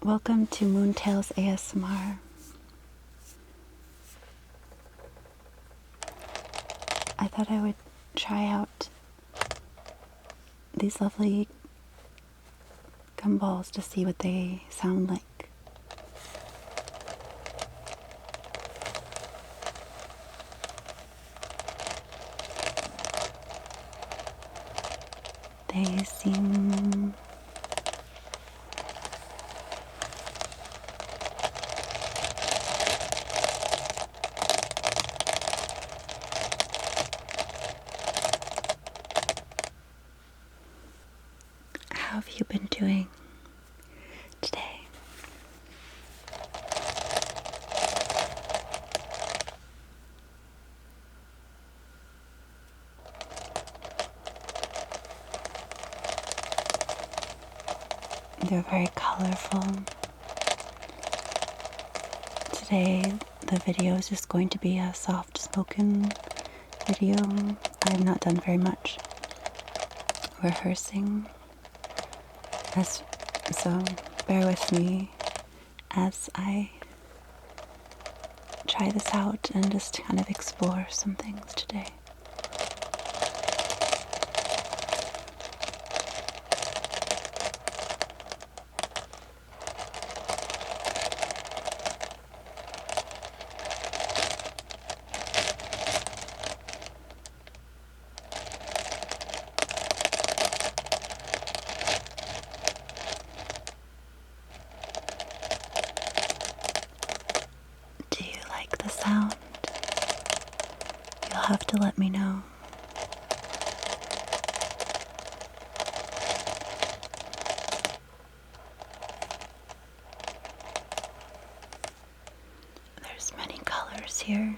Welcome to Moontails ASMR. I thought I would try out these lovely gumballs to see what they sound like. They seem How have you been doing today? They're very colorful. Today the video is just going to be a soft spoken video. I have not done very much rehearsing, so bear with me as I try this out and just kind of explore some things today. The sound, you'll have to let me know. There's many colors here,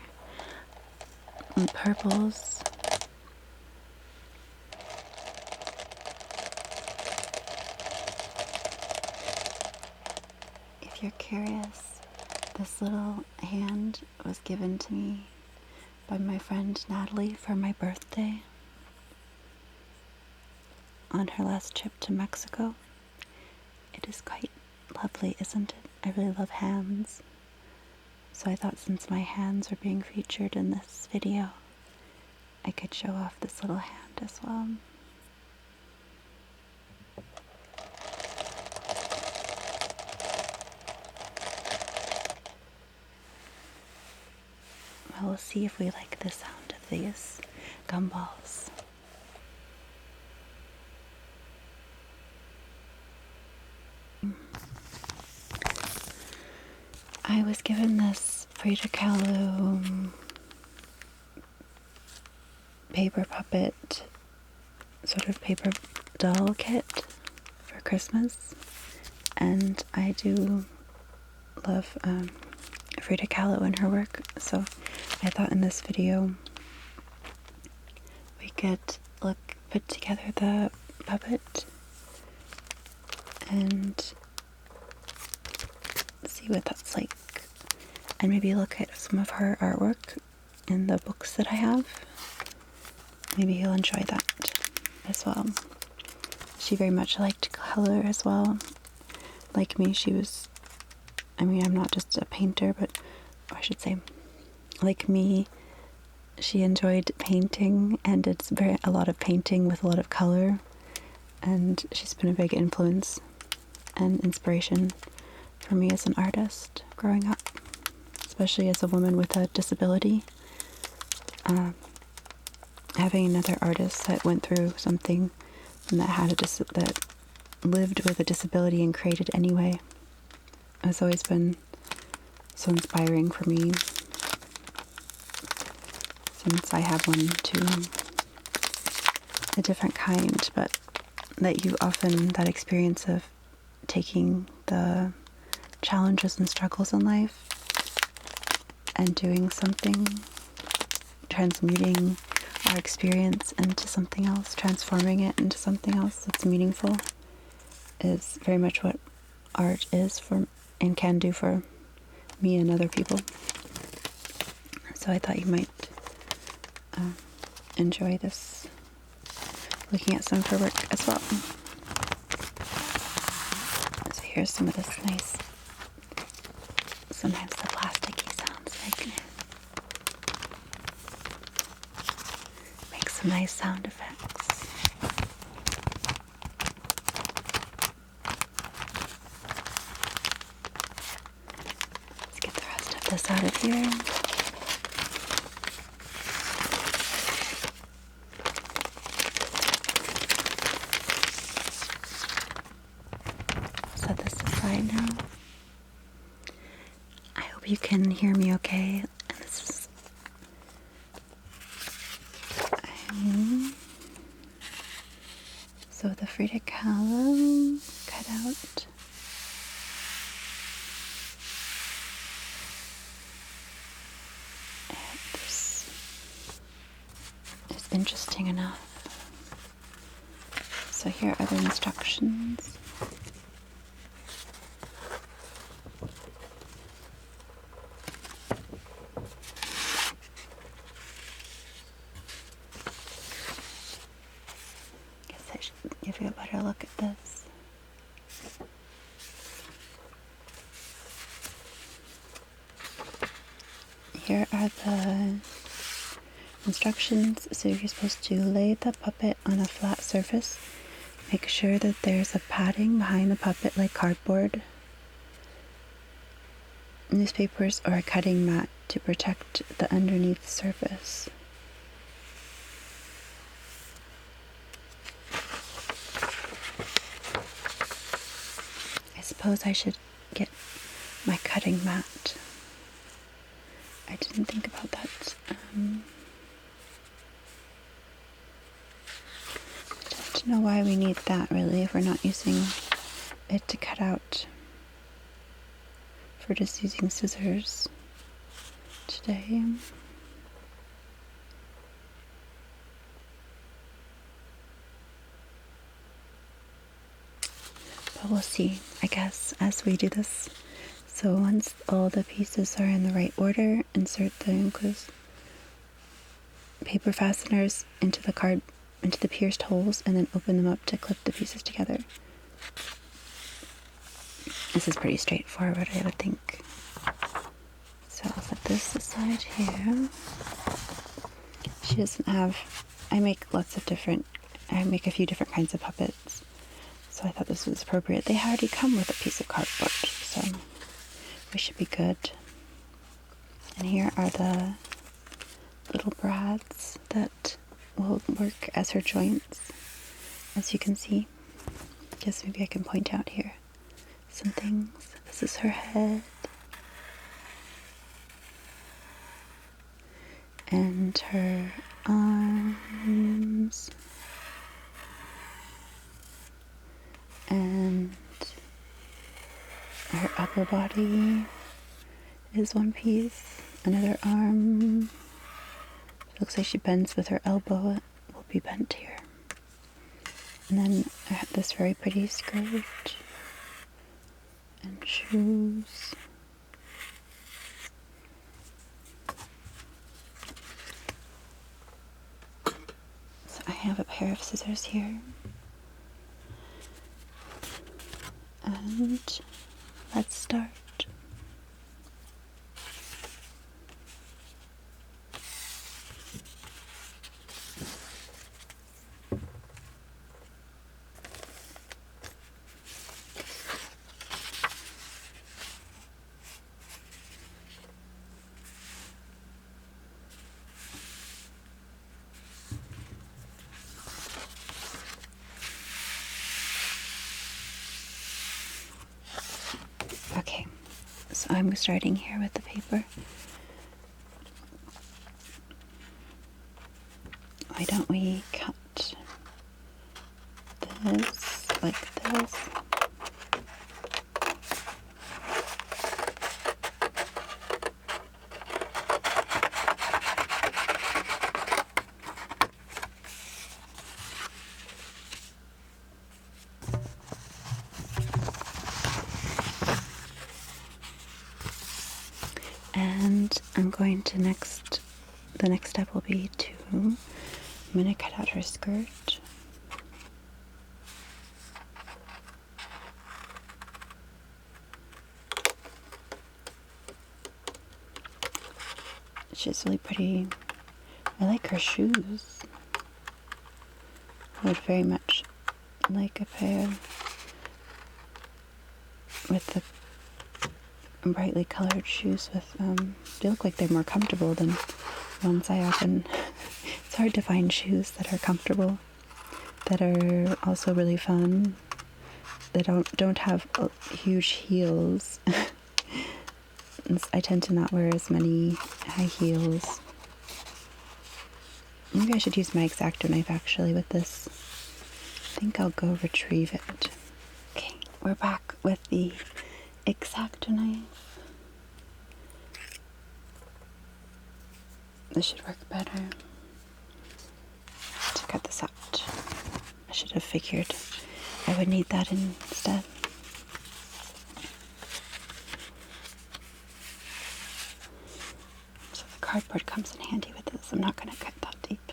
and purples. If you're curious, this little hand was given to me by my friend Natalie for my birthday on her last trip to Mexico. It is quite lovely, isn't it? I really love hands. So I thought since my hands are being featured in this video, I could show off this little hand as well. We'll see if we like the sound of these gumballs. I was given this Frida Kahlo paper puppet, sort of paper doll kit for Christmas, and I do love Frida Kahlo and her work, so I thought in this video we could put together the puppet and see what that's like, and maybe look at some of her artwork in the books that I have. Maybe you'll enjoy that as well. She very much liked color as well. Like me, I'm not just a painter, but I should say, like me, she enjoyed painting, and it's a lot of painting with a lot of color, and she's been a big influence and inspiration for me as an artist growing up, especially as a woman with a disability. Having another artist that went through something and that lived with a disability and created anyway has always been so inspiring for me, since I have one too. A different kind, but that experience of taking the challenges and struggles in life and doing something, transmuting our experience into something else, transforming it into something else that's meaningful, is very much what art is for and can do for me and other people. So I thought you might enjoy this, looking at some of her work as well. So hear some of this nice, sometimes the plasticky sounds make some nice sound effects. Let's get the rest of this out of here. Set this aside now. I hope you can hear me okay. And this is so the Frida Kahlo cutout. It's interesting enough. So here are the instructions. Guess I should give you a better look at this. Here are the instructions. So you're supposed to lay the puppet on a flat surface. Make sure that there's a padding behind the puppet like cardboard, newspapers, or a cutting mat to protect the underneath surface. I suppose I should get my cutting mat. I didn't think about that. I don't know why we need that really if we're not using it to cut out. If we're just using scissors today. But we'll see, I guess, as we do this. So once all the pieces are in the right order, insert the enclosed paper fasteners into the pierced holes, and then open them up to clip the pieces together. This is pretty straightforward, I would think. So I'll set this aside here. She doesn't have, I make a few different kinds of puppets, so I thought this was appropriate. They already come with a piece of cardboard, so we should be good. And here are the little brads that will work as her joints, as you can see. I guess maybe I can point out here some things. This is her head, and her arms, and her upper body is one piece. Another arm. It looks like she bends with her elbow. It will be bent here. And then I have this very pretty skirt and shoes. So I have a pair of scissors here. And let's start. Okay, so I'm starting here with the paper. Why don't we cut this like this? And I'm going to the next step will be I'm going to cut out her skirt. She's really pretty. I like her shoes. I would very much like a pair with the brightly colored shoes with, they look like they're more comfortable than ones I often, it's hard to find shoes that are comfortable, that are also really fun, that don't have huge heels. I tend to not wear as many high heels. Maybe I should use my X-Acto knife actually with this. I think I'll go retrieve it. Okay, we're back with the X-Acto knife. This should work better. To cut this out. I should have figured I would need that instead. So the cardboard comes in handy with this. I'm not going to cut that deep.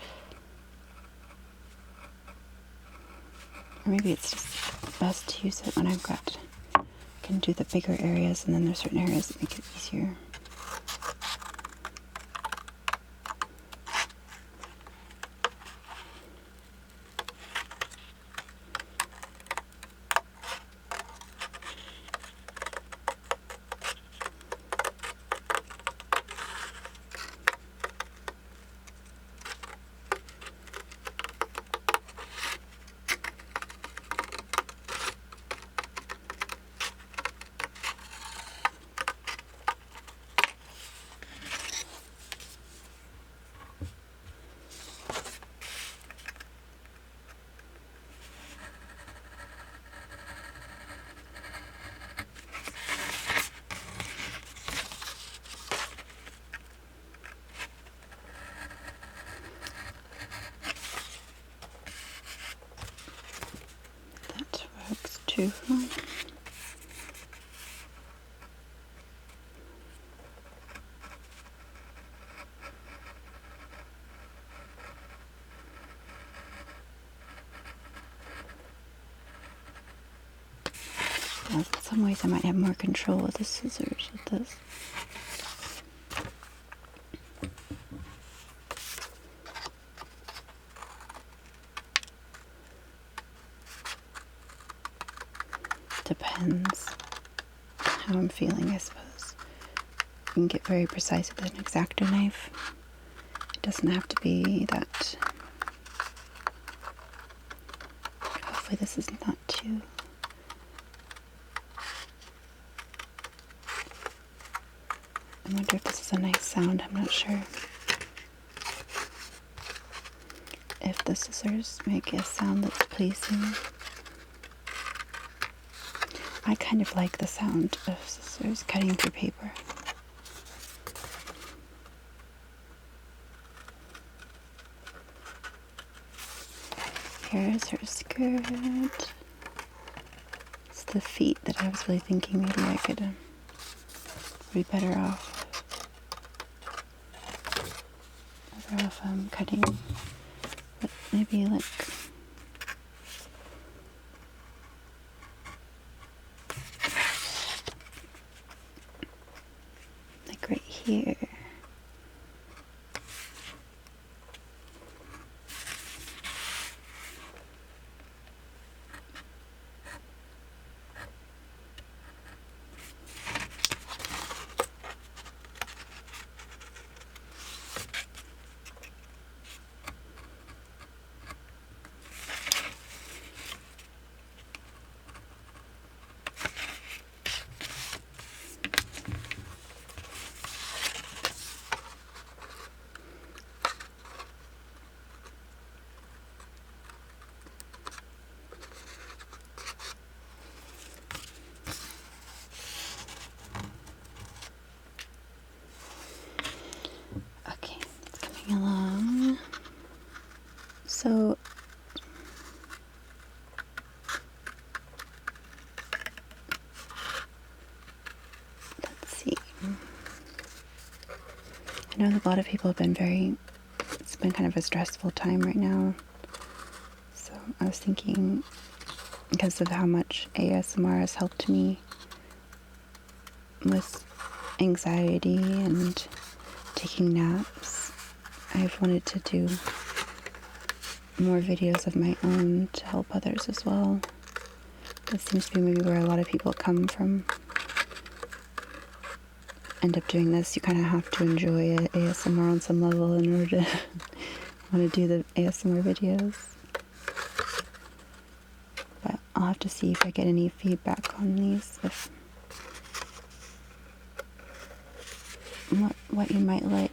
Or maybe it's just best to use it when I've got, I can do the bigger areas, and then there's certain areas that make it easier. Too. In some ways I might have more control with the scissors with this. Depends how I'm feeling, I suppose. You can get very precise with an X-Acto knife. It doesn't have to be that. Hopefully this is not too. I wonder if this is a nice sound, I'm not sure. If the scissors make a sound that's pleasing. I kind of like the sound of scissors cutting through paper. Here's her skirt. It's the feet that I was really thinking maybe I could be better off. Cutting, but maybe like right here. Along. So let's see. I know a lot of people have been it's been kind of a stressful time right now. So I was thinking, because of how much ASMR has helped me with anxiety and taking naps. I've wanted to do more videos of my own to help others as well. That seems to be maybe where a lot of people come from. End up doing this. You kind of have to enjoy ASMR on some level in order to want to do the ASMR videos. But I'll have to see if I get any feedback on these, if what you might like.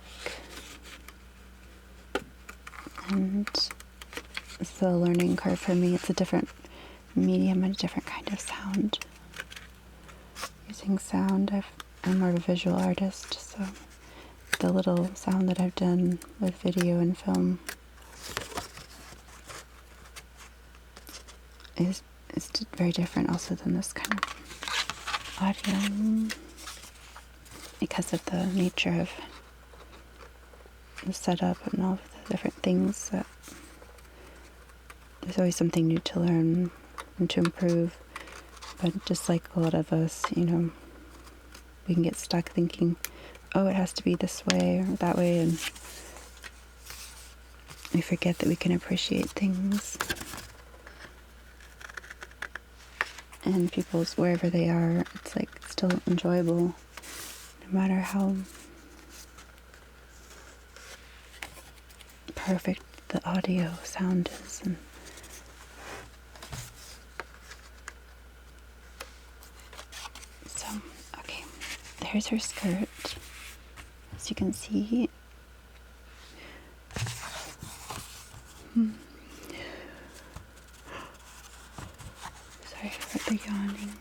And it's the learning curve for me. It's a different medium and a different kind of sound. Using sound, I'm more of a visual artist, so the little sound that I've done with video and film is very different also than this kind of audio, because of the nature of the setup and all of the different things. That there's always something new to learn and to improve. But just like a lot of us, we can get stuck thinking, oh, it has to be this way or that way, and we forget that we can appreciate things and people's wherever they are. It's like still enjoyable, no matter how perfect the audio sound is. And so, okay, there's her skirt. As you can see, sorry for the yawning.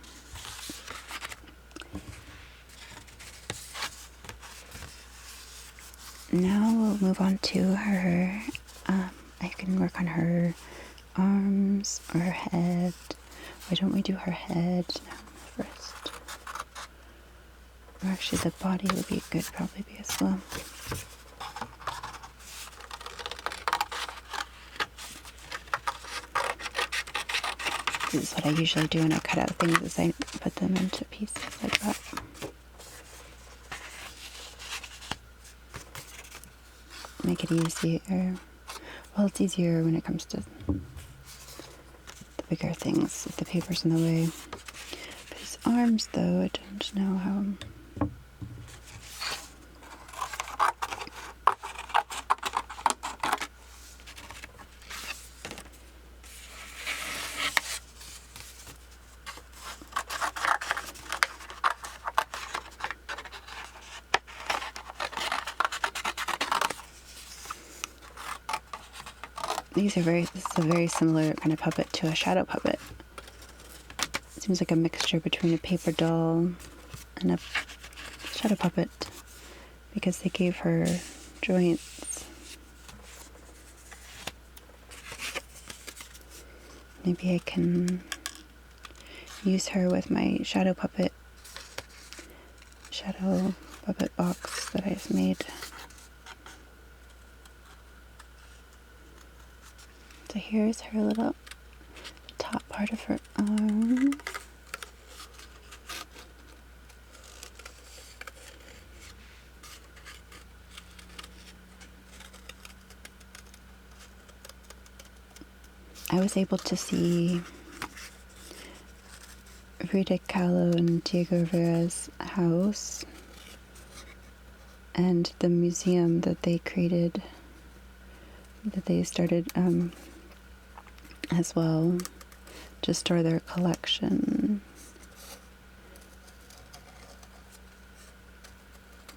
Now we'll move on to her. I can work on her arms or her head. Why don't we do her head now first? Or actually the body would be good, probably be as well. This is what I usually do when I cut out things, is I put them into pieces like that. Make it easier. Well, it's easier when it comes to the bigger things, if the paper's in the way. But his arms, though, I don't know how. This is a very similar kind of puppet to a shadow puppet. It seems like a mixture between a paper doll and a shadow puppet, because they gave her joints. Maybe I can use her with my shadow puppet box that I just made. So here's her little top part of her arm. I was able to see Frida Kahlo and Diego Rivera's house and the museum that they created, that they started as well, to store their collection.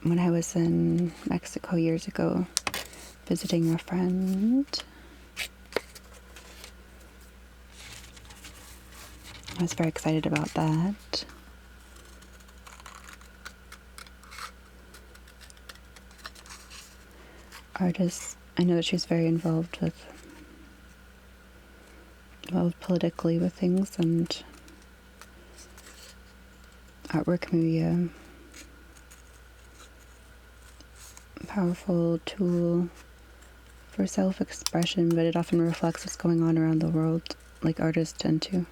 When I was in Mexico years ago visiting a friend, I was very excited about that. Artists, I know that she was very involved politically with things, and artwork can be a powerful tool for self-expression, but it often reflects what's going on around the world, like artists tend to.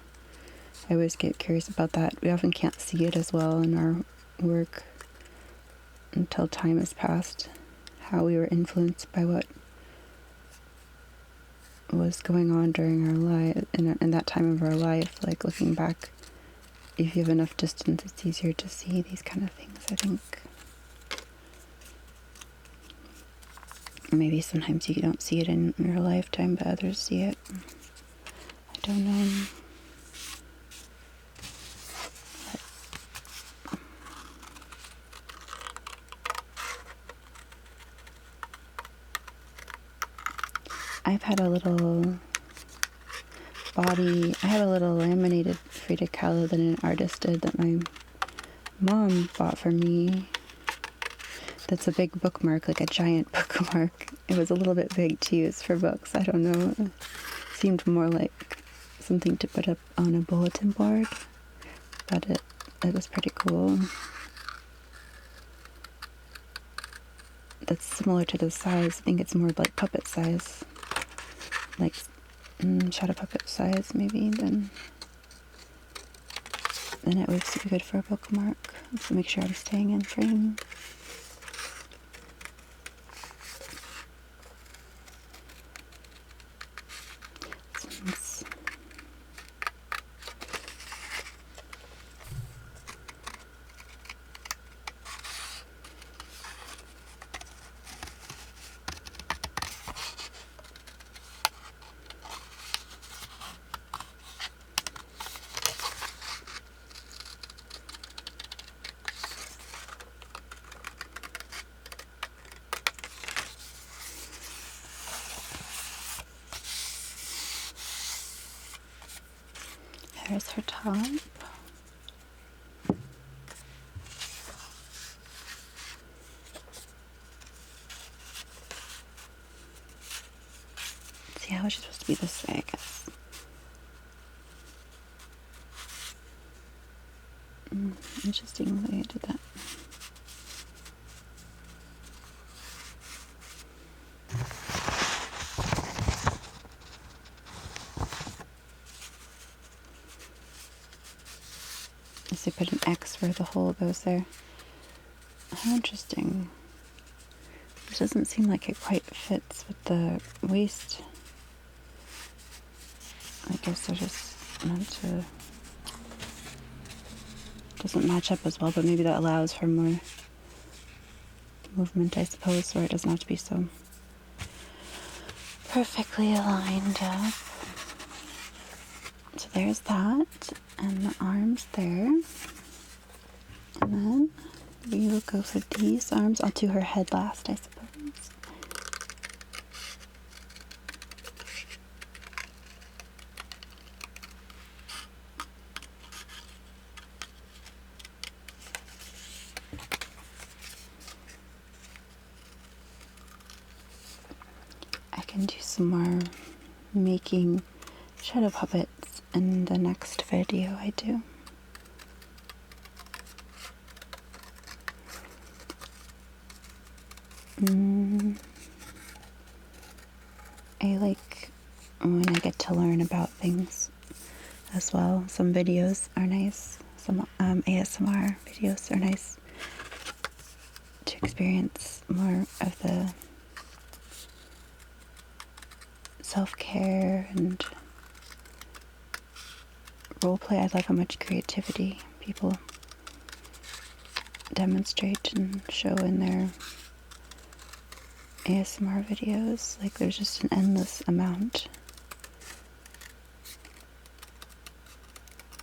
I always get curious about that. We often can't see it as well in our work until time has passed. how we were influenced by what was going on during our life, in that time of our life. Like, looking back, if you have enough distance, it's easier to see these kind of things, I think. Maybe sometimes you don't see it in your lifetime, but others see it. I don't know. I've had a little I have a little laminated Frida Kahlo that an artist did that my mom bought for me. That's a big bookmark, like a giant bookmark. It was a little bit big to use for books. I don't know. It seemed more like something to put up on a bulletin board, but it was pretty cool. That's similar to the size. I think it's more like puppet size. Like shadow puppet size, maybe, then it would be good for a bookmark. So make sure I'm staying in frame. There's her top. See, how is she supposed to be this way, I guess. Interesting the way I did that. So put an X where the hole goes there. How interesting. It doesn't seem like it quite fits with the waist. I guess they're just meant to... Doesn't match up as well, but maybe that allows for more movement, I suppose, where it doesn't have to be so perfectly aligned up. So there's that, and the arms there. And then we will go for these arms. I'll do her head last, I suppose. I can do some more making shadow puppets in the next video I do. I like when I get to learn about things as well. Some videos are nice. Some ASMR videos are nice to experience more of the self-care and roleplay. I love how much creativity people demonstrate and show in their ASMR videos. Like, there's just an endless amount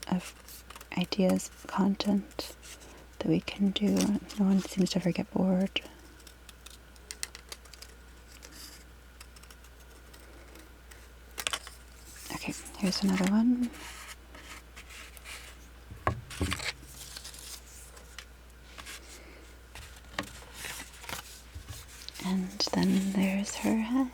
of ideas, content that we can do. No one seems to ever get bored. Okay, here's another one. And then there's her head.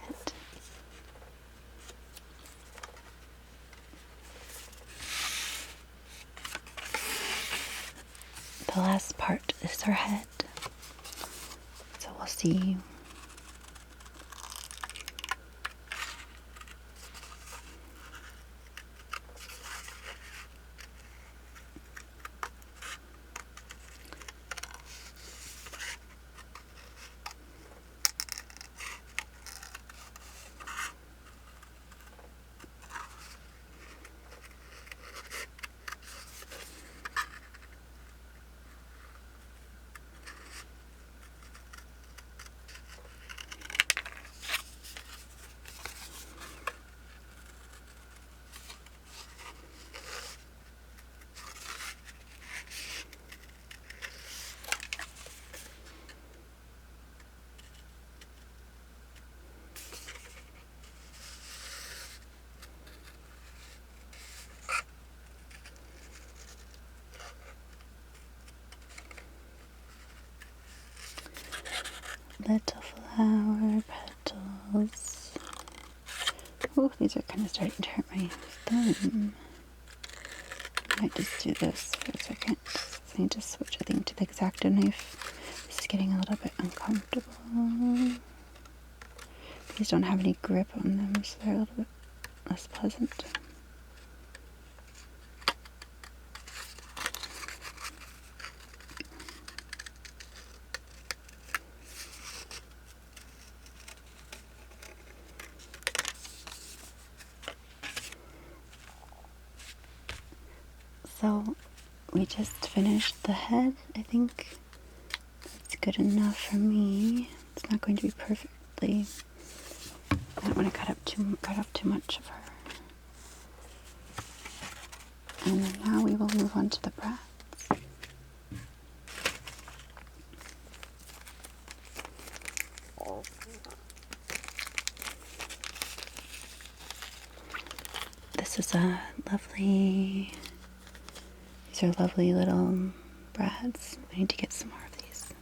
The last part is her head. So we'll see. flower petals. Oh, these are kind of starting to hurt my thumb. I might just do this for a second. I need to switch, I think, to the X-Acto knife. This is getting a little bit uncomfortable. These don't have any grip on them, so they're a little bit less pleasant. So we just finished the head. I think that's good enough for me. It's not going to be perfectly. I don't want to cut off too much of her. And then now we will move on to the brats. This is a lovely. These are lovely little brads. I need to get some more of these.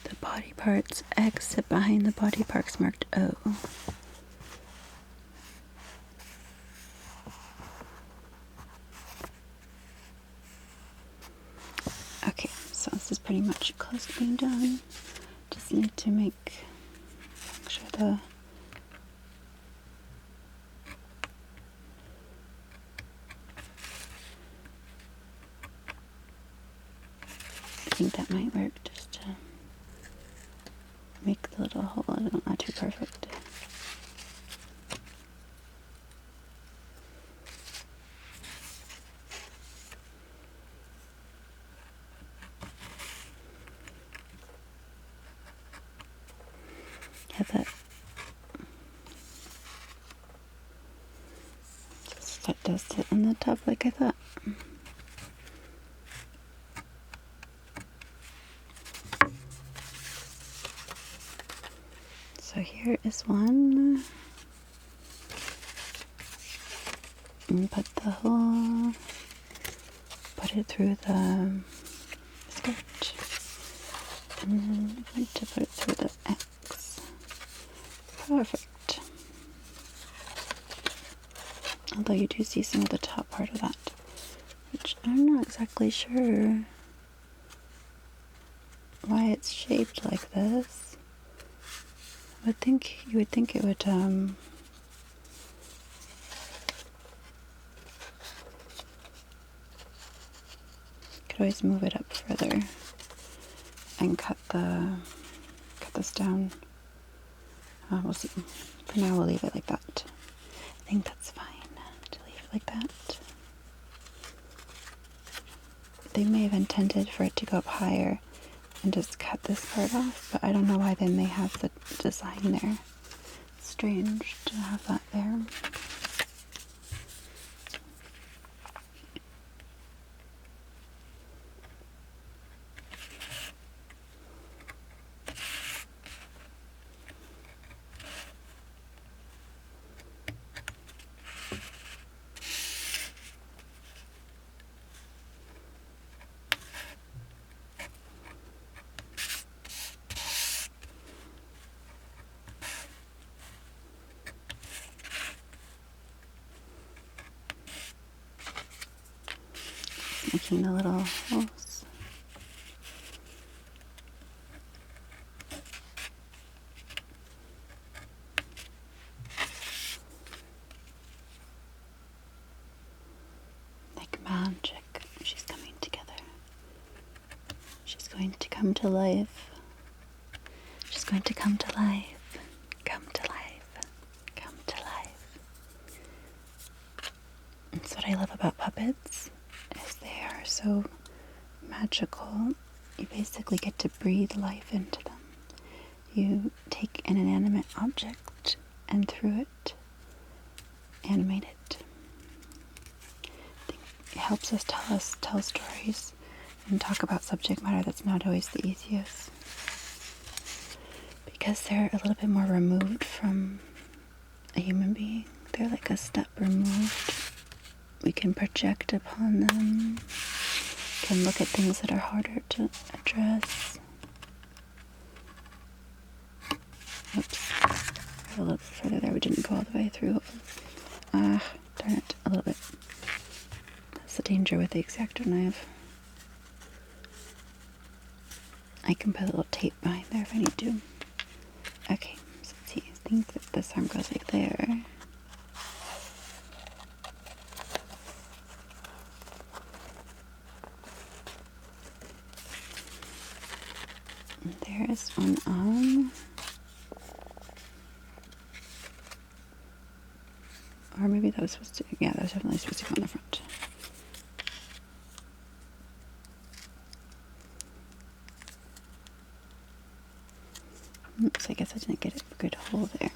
The body parts X sit behind the body parts marked O. Okay, so this is pretty much close to being done. Just need to make sure the I think that might work, just to make the little hole not too perfect. Yeah, that does sit on the top like I thought. So here is one. And put it through the skirt. And then I'm going to put it through the X. Perfect. Although you do see some of the top part of that, which I'm not exactly sure why it's shaped like this. You would think it would could always move it up further and cut this down. We'll see. For now we'll leave it like that. I think that's fine to leave it like that. They may have intended for it to go up higher and just cut this part off, but I don't know why then they have the design there. It's strange to have that there. Making the little holes. Like magic, she's coming together. She's going to come to life. She's going to come to life. Come to life. Come to life. That's what I love about puppets. They are so magical. You basically get to breathe life into them. You take an inanimate object and through it animate it. I think it helps us tell stories and talk about subject matter that's not always the easiest. because they're a little bit more removed from a human being. They're like a step removed. We can project upon them, can look at things that are harder to address. Oops, a little bit further there. We didn't go all the way through. Darn it, a little bit. That's the danger with the X-Acto knife. I can put a little tape behind there if I need to. Okay, so let's see. I think that this arm goes like there. And there's one arm. Or maybe that was supposed to, yeah, that was definitely supposed to go on the front. Oops, I guess I didn't get a good hole there.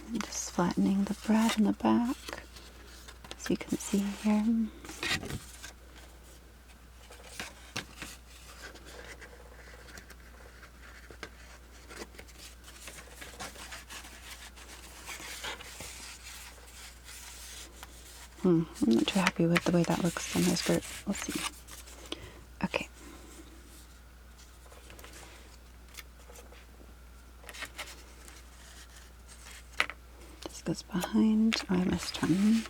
And just flattening the brad in the back, as you can see here. I'm not too happy with the way that looks on my skirt. We'll see. Okay. This goes behind. Oh, I missed one.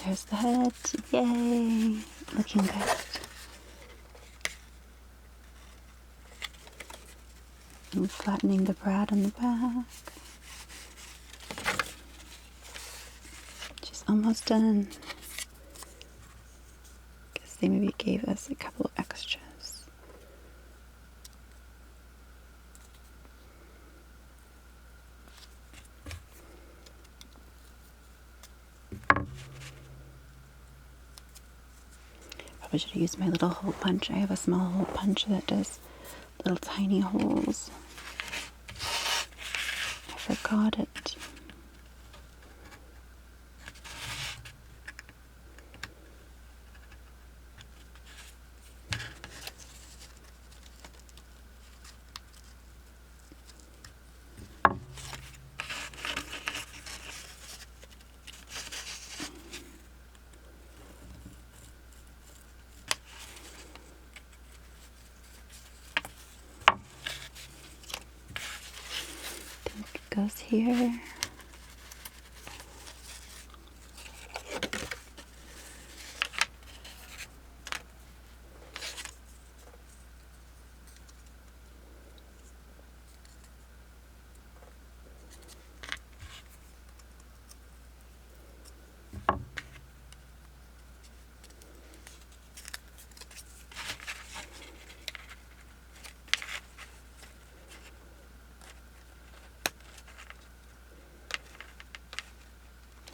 There's the head. Yay! Looking good. And flattening the brad on the back. She's almost done. Guess they maybe gave us a couple extras. I should have used my little hole punch. I have a small hole punch that does little tiny holes. I forgot it. Goes here.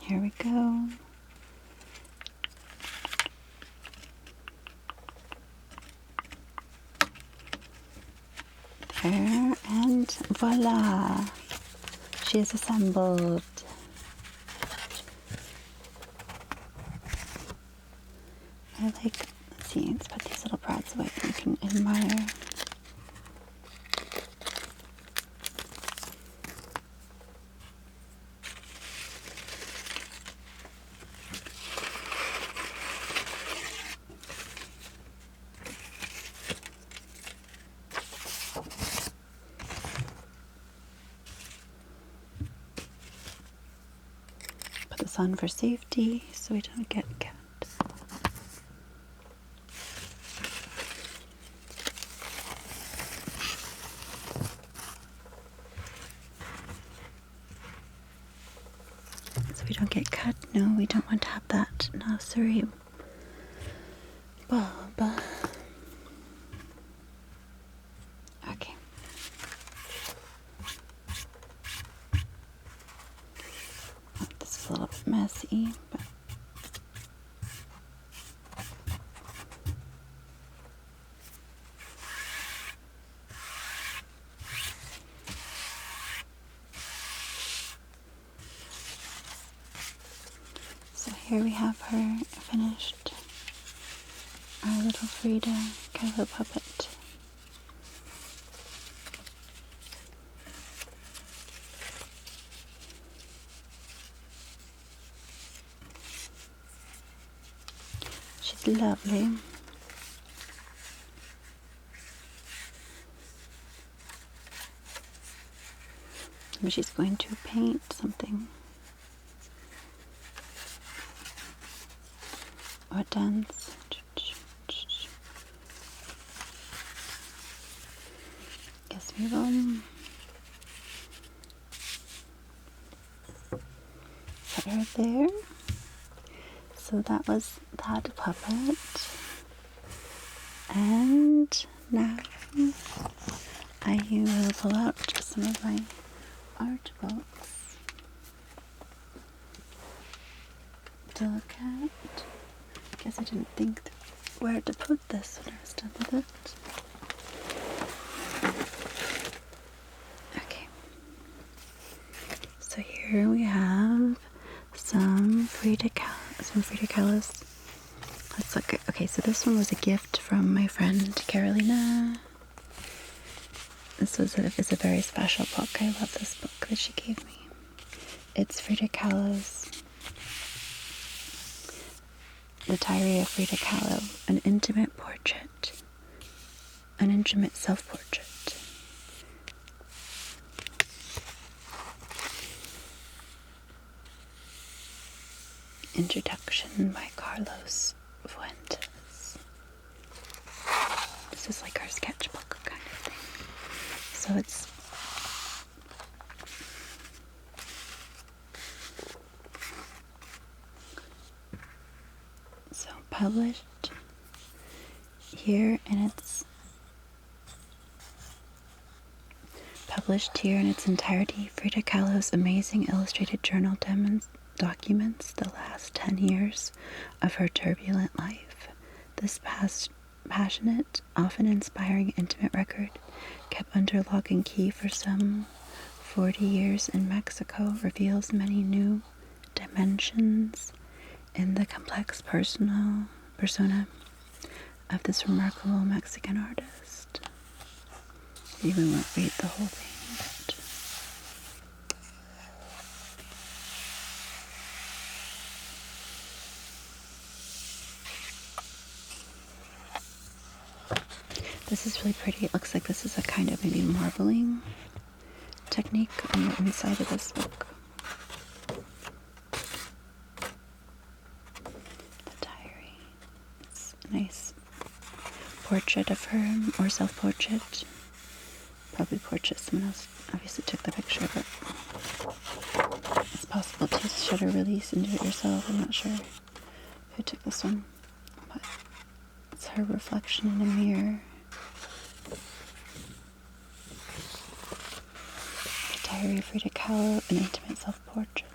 Here we go. There, and voila! She is assembled. I like, let's see, let's put these little brads away so you can admire. On for safety so we don't get cut. So we don't get cut. No, we don't want to have that. No, sorry. But messy, but so here we have her finished, our little Frida Kahlo puppet. She's lovely. Maybe she's going to paint something. Or dance. Guess we will set her there. So that was that puppet. And now I will pull out some of my art books to look at. Guess I didn't think where to put this when I was done with it. Okay. So here we have some Frida Kahlo's. Let's look at, okay, so this one was a gift from my friend Carolina. This is a very special book. I love this book that she gave me. It's Frida Kahlo's The Diary of Frida Kahlo, an intimate portrait, an intimate self-portrait. Introduction by Carlos Fuentes. This is like our sketchbook kind of thing. So it's published here, and it's published here in its entirety. Frida Kahlo's amazing illustrated journal documents the last 10 years of her turbulent life. This passionate, often inspiring, intimate record, kept under lock and key for some 40 years in Mexico, reveals many new dimensions in the complex persona of this remarkable Mexican artist. You won't read the whole thing, but this is really pretty. It looks like this is a kind of maybe marbling technique on the inside of this book. Nice portrait of her, or self-portrait. Probably portrait. Someone else obviously took the picture, but it's possible to shutter release and do it yourself. I'm not sure who took this one, but it's her reflection in a mirror. The Diary of Frida Kahlo, an intimate self-portrait.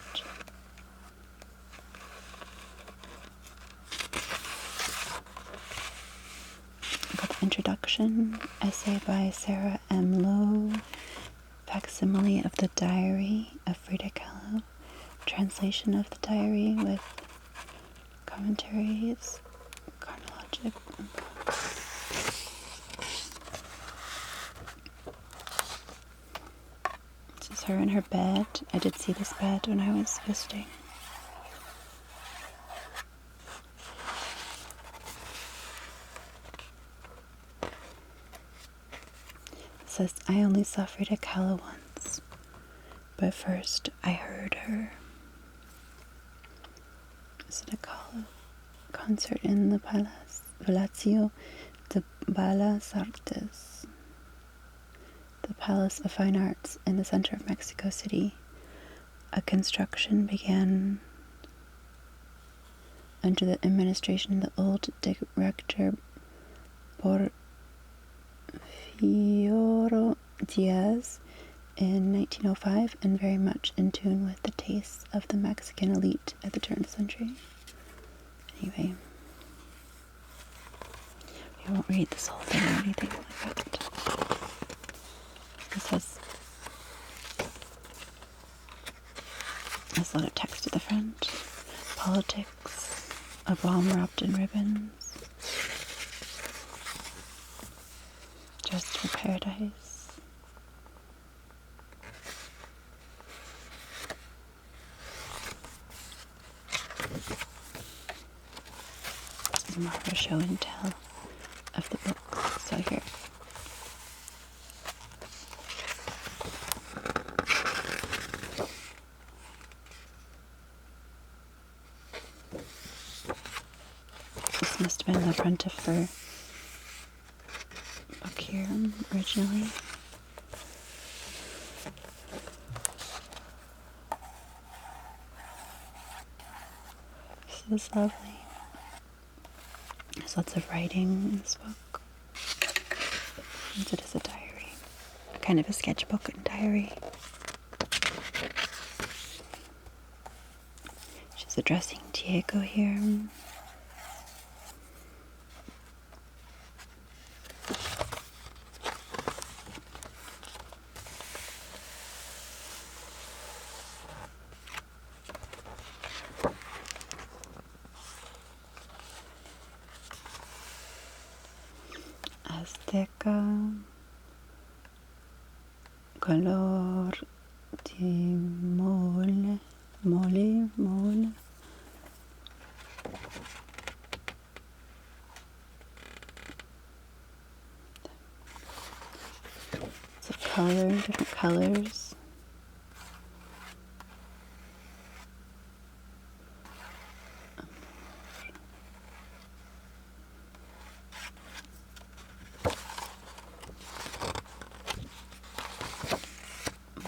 Introduction, essay by Sarah M. Lowe, facsimile of the Diary of Frida Kahlo, translation of the diary with commentaries, chronologic. This is her in her bed. I did see this bed when I was visiting. Says, I only saw Frida Kahlo once, but first I heard her. Is it a concert in the Palazzo de Bellas Artes, the Palace of Fine Arts in the center of Mexico City. A construction began under the administration of the old director Porfirio Diaz in 1905 and very much in tune with the tastes of the Mexican elite at the turn of the century. Anyway, I won't read this whole thing or anything like that. This has a lot of text at the front. Politics, a bomb wrapped in ribbons. Just for paradise. More of a show and tell of the book. So here. This must have been the front of her book here originally. This is lovely. There's lots of writing in this book. And it is a diary. Kind of a sketchbook and diary. She's addressing Diego here. Azteca, color de mole. It's a color, different colors.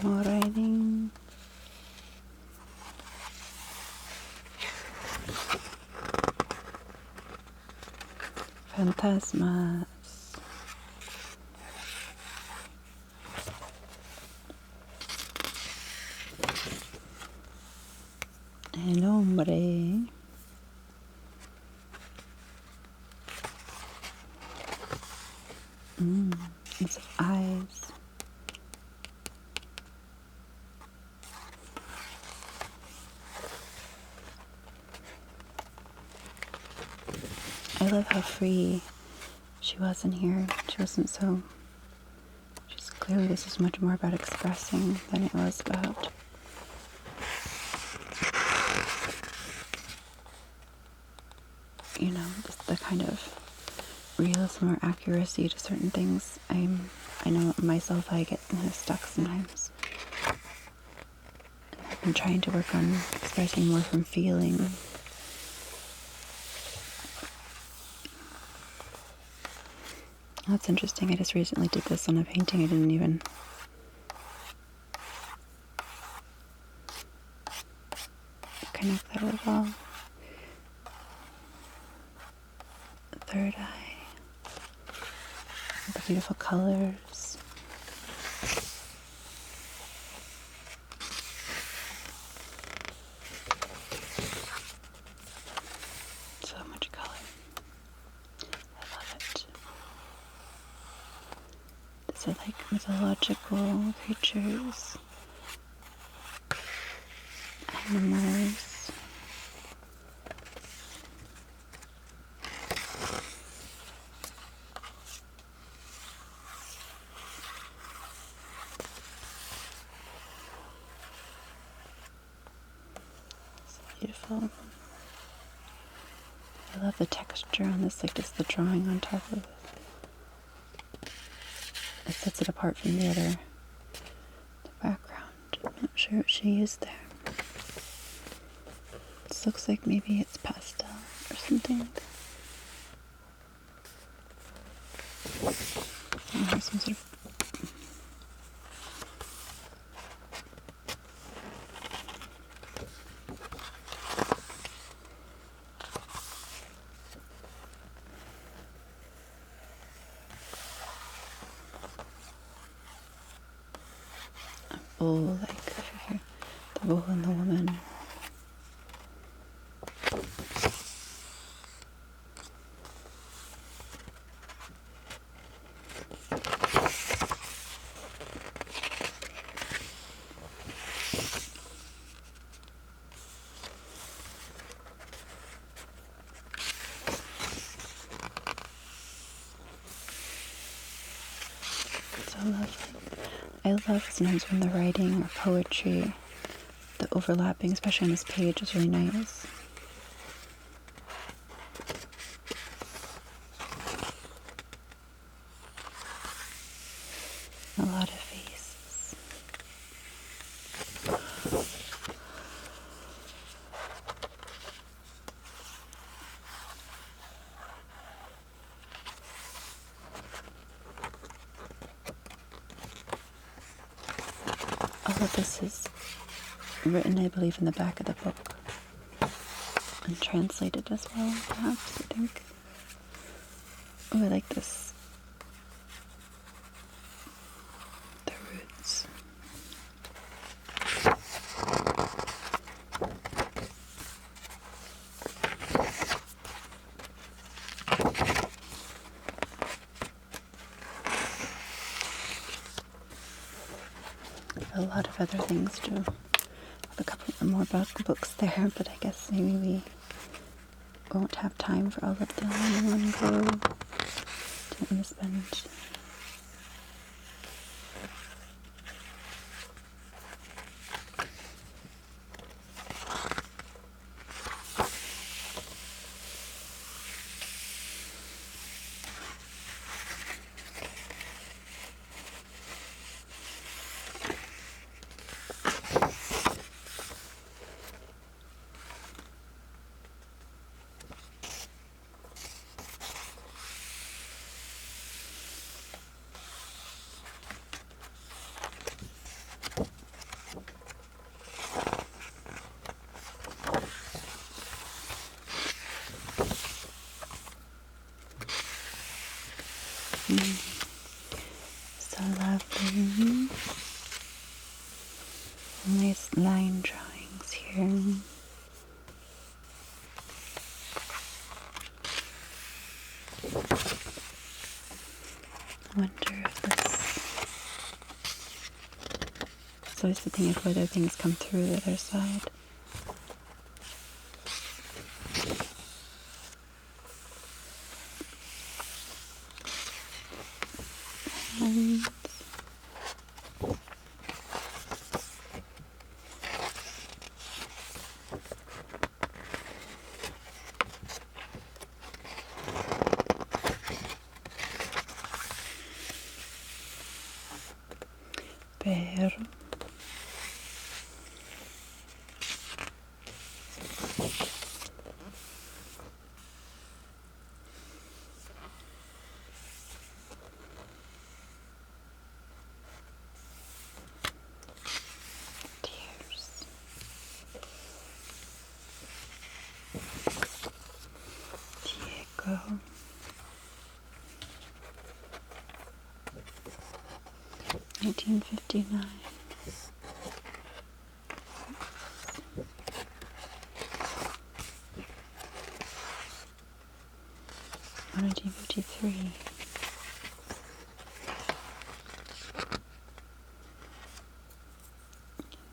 More writing. Fantasmas. El hombre. Its eyes. I love how free she was in here. She wasn't so... Just clearly this is much more about expressing than it was about... You know, just the kind of realism or accuracy to certain things. I know myself I get stuck sometimes. I've been trying to work on expressing more from feeling. That's interesting. I just recently did this on a painting. I didn't even connect that at all. Third eye. The beautiful colors. So much color. I love it. These are like mythological creatures. Animals. Beautiful. I love the texture on this, like just the drawing on top of it. It sets it apart from the background. I'm not sure what she used there. This looks like maybe it's pastel or something. There's some sort of bowl, like the bowl and the woman. So lovely. I love sometimes when the writing or poetry, the overlapping, especially on this page, is really nice. A lot of faces. All of this is written, I believe, in the back of the book. And translated as well, perhaps, I think. Oh, I like this. The roots. A lot of other things too. A couple more books there, but I guess maybe we won't have time for all of them in one go. Didn't want to spend so lovely. Nice line drawings here. I wonder if this... It's always the thing of whether things come through the other side. And pero tears. Diego. 1959. Or 1953.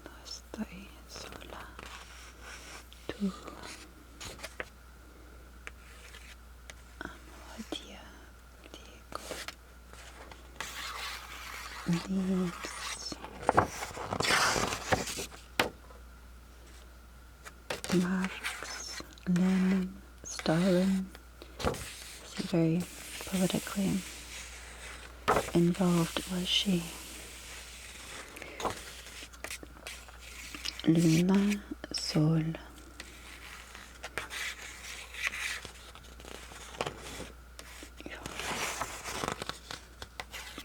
No estoy sola. Tú. Amo a ti, Diego. Leaves. Marks. Lenin. Stalin. See, very politically involved was she. Luna, sol.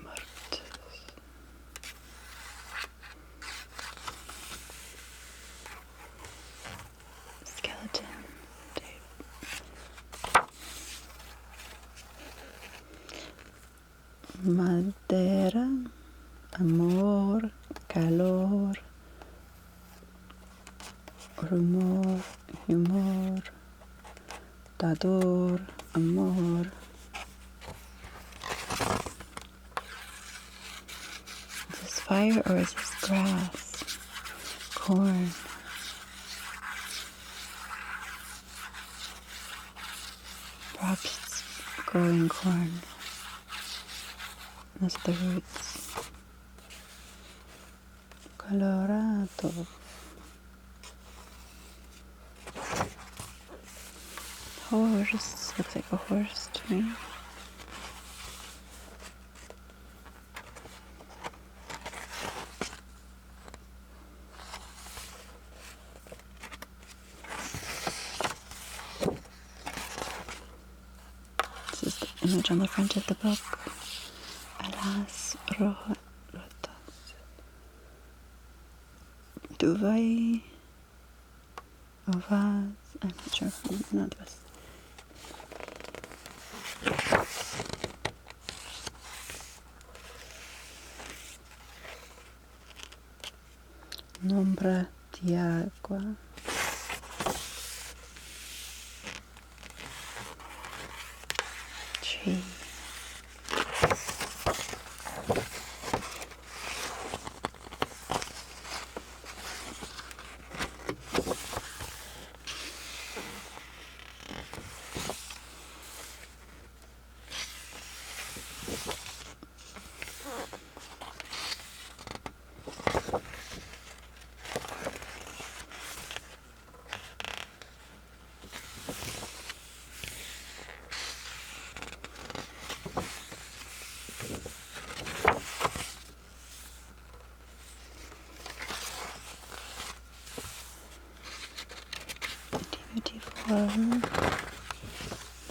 Muertos. Skeleton. Madera, amor, calor. color, rumor, humor, dador, amor. Is this fire or is this grass? Corn. Perhaps it's growing corn. Those are the roots. Colorado. Horse. Looks like a horse to me. This is the image on the front of the book. Alas rotas. Duvai. Ovaz. I'm not sure if I'm not this. Nombra di agua. Tree.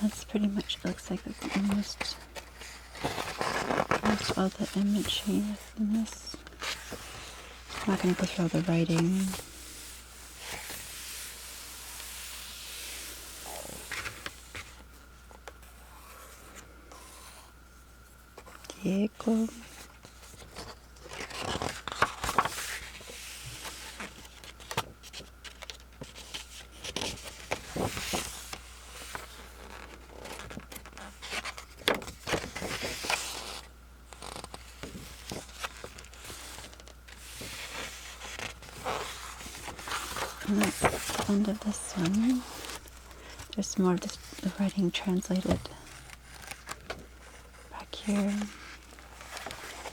That's pretty much, looks like it's almost all the imagery in this. I'm not going to go through all the writing. Diego. And that's the end of this one. There's more of the writing translated back here.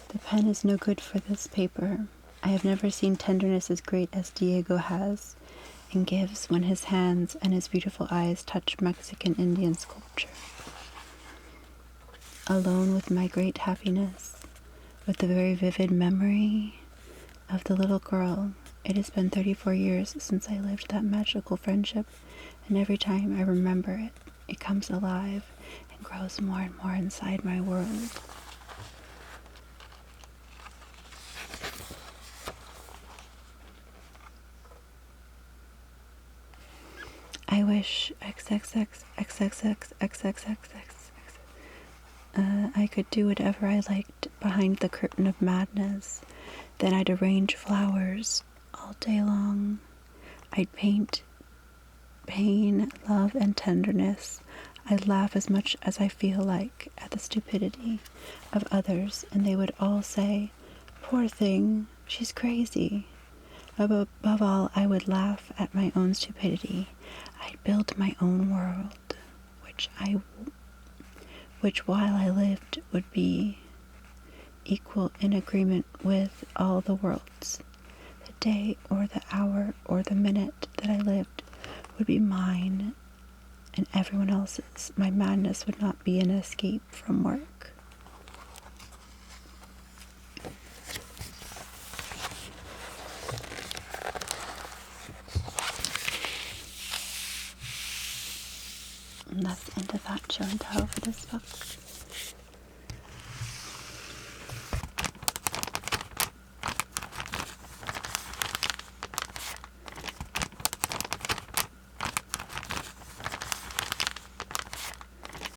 The pen is no good for this paper. I have never seen tenderness as great as Diego has and gives when his hands and his beautiful eyes touch Mexican Indian sculpture. Alone with my great happiness, with the very vivid memory of the little girl. It has been 34 years since I lived that magical friendship, and every time I remember it, it comes alive and grows more and more inside my world. I wish I could do whatever I liked behind the curtain of madness. Then I'd arrange flowers all day long. I'd paint pain, love, and tenderness. I'd laugh as much as I feel like at the stupidity of others, and they would all say, "Poor thing, she's crazy." Above all, I would laugh at my own stupidity. I'd build my own world, which while I lived would be equal in agreement with all the worlds. The day or the hour or the minute that I lived would be mine and everyone else's. My madness would not be an escape from work. And that's the end of that show and tell for this book.